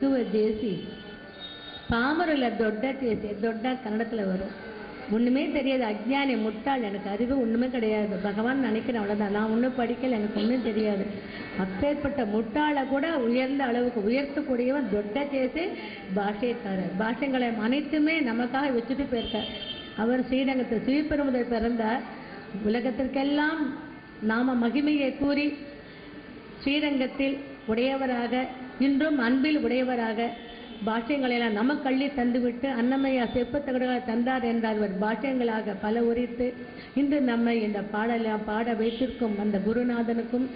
చేసి పామరుల దొడ్డ చేసి దొడ్డ கன்னடத்தில் வரும். ஒன்றுமே தெரியாது, அஜ்ஞானி முட்டாள், எனக்கு அறிவு ஒன்றுமே கிடையாது, பகவான் நினைக்கிறேன் அவ்வளோதான், நான் ஒன்றும் படிக்கல, எனக்கு ஒன்றும் தெரியாது. அப்பேற்பட்ட முட்டாளை கூட உயர்ந்த அளவுக்கு உயர்த்தக்கூடியவன் தொட்ட சேசி பாஷைக்காரர். பாஷைகளை அனைத்துமே நமக்காக வச்சுட்டு போயிருக்கார். அவர் ஸ்ரீரங்கத்தில் ஸ்ரீபெரும்புதூர் பிறந்தார். உலகத்திற்கெல்லாம் நாம மகிமையை கூறி ஸ்ரீரங்கத்தில் உடையவராக, இன்றும் அன்பில் உடையவராக, பாஷ்யங்களெல்லாம் நமக்கு அள்ளி தந்துவிட்டு அன்னமையா செப்பத்தகடுகளை தந்தார் என்றார். அவர் பாஷ்யங்களாக பல உரித்து இன்று நம்மை இந்த பாட வைத்திருக்கும் அந்த குருநாதனுக்கும்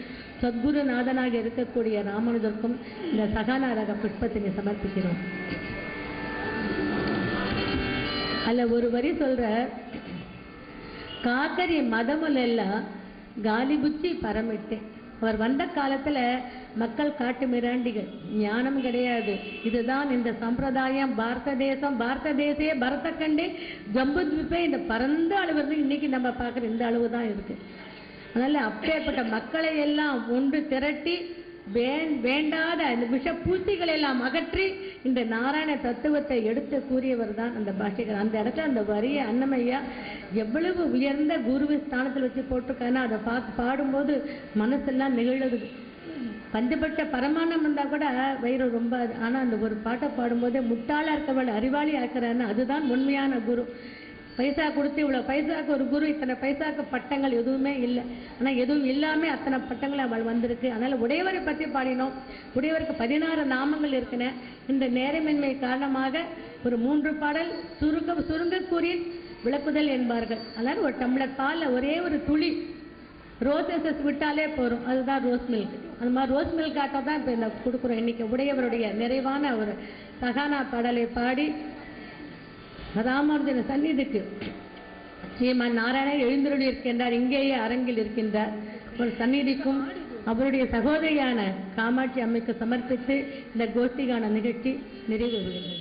சத்குருநாதனாக இருக்கக்கூடிய ராமானுஜருக்கும் இந்த சகானாரக புஷ்பத்தினை சமர்ப்பிக்கிறோம். அல்ல ஒரு வரி சொல்ற, காக்கரி மதமுலெல்லாம் காலிபுச்சி பரமிட்டேன். அவர் வந்த காலத்துல மக்கள் காட்டு மிராண்டிகள், ஞானம் கிடையாது. இதுதான் இந்த சம்பிரதாயம். பாரத தேசம், பாரத தேசே பரத கண்டே ஜம்புத்வீபே, இந்த பரந்த அளவு இன்னைக்கு நம்ம பார்க்குற இந்த அளவு தான் இருக்கு. அதனால அப்பேற்பட்ட மக்களை எல்லாம் ஒன்று திரட்டி வேண்டாத இந்த விஷ பூச்சிகளை எல்லாம் அகற்றி இந்த நாராயண தத்துவத்தை எடுத்து கூறியவர் தான் அந்த பாஷைகள். அந்த இடத்துல அந்த வரிய அன்னமையா எவ்வளவு உயர்ந்த குருவி ஸ்தானத்தில் வச்சு போட்டிருக்காங்கன்னா அதை பாடும்போது மனசெல்லாம் நிகழுது. பஞ்சபட்ச பரமானம் இருந்தால் கூட வயிறு ரொம்ப, ஆனால் அந்த ஒரு பாட்டை பாடும்போதே முட்டாளாக இருக்கவள் அறிவாளி ஆக்குறான்னு, அதுதான் உண்மையான குரு. பைசா கொடுத்து இவ்வளோ பைசாவுக்கு ஒரு குரு, இத்தனை பைசாவுக்கு பட்டங்கள் எதுவுமே இல்லை. ஆனால் எதுவும் இல்லாமல் அத்தனை பட்டங்கள் அவள் வந்திருக்கு. அதனால் உடையவரை பற்றி பாடினோம். உடையவருக்கு 16 நாமங்கள் இருக்குன்னு. இந்த நேரமின்மை காரணமாக ஒரு 3 பாடல் சுருங்க கூறி விளக்குதல் என்பார்கள். அதனால் ஒரு டம்ளர் பாலில் ஒரே ஒரு துளி ரோசஸ் விட்டாலே போகிறோம், அதுதான் ரோஸ் மில்க். அந்த மாதிரி ரோஸ் மில்க் ஆட்டை தான் இப்போ இந்த கொடுக்குறோம். இன்றைக்கி உடையவருடைய நிறைவான ஒரு சகானா பாடலை பாடி ராமானுஜன சந்நிதிக்கு ஸ்ரீமான் நாராயணர் எழுந்தருளி இருக்கின்றார். இங்கேயே அரங்கில் இருக்கின்றார். ஒரு சந்நிதிக்கும் அவருடைய சகோதரியான காமாட்சி அம்மைக்கு சமர்ப்பித்து இந்த கோஷ்டிகான நிகழ்ச்சி நிறைவேறுகிறது.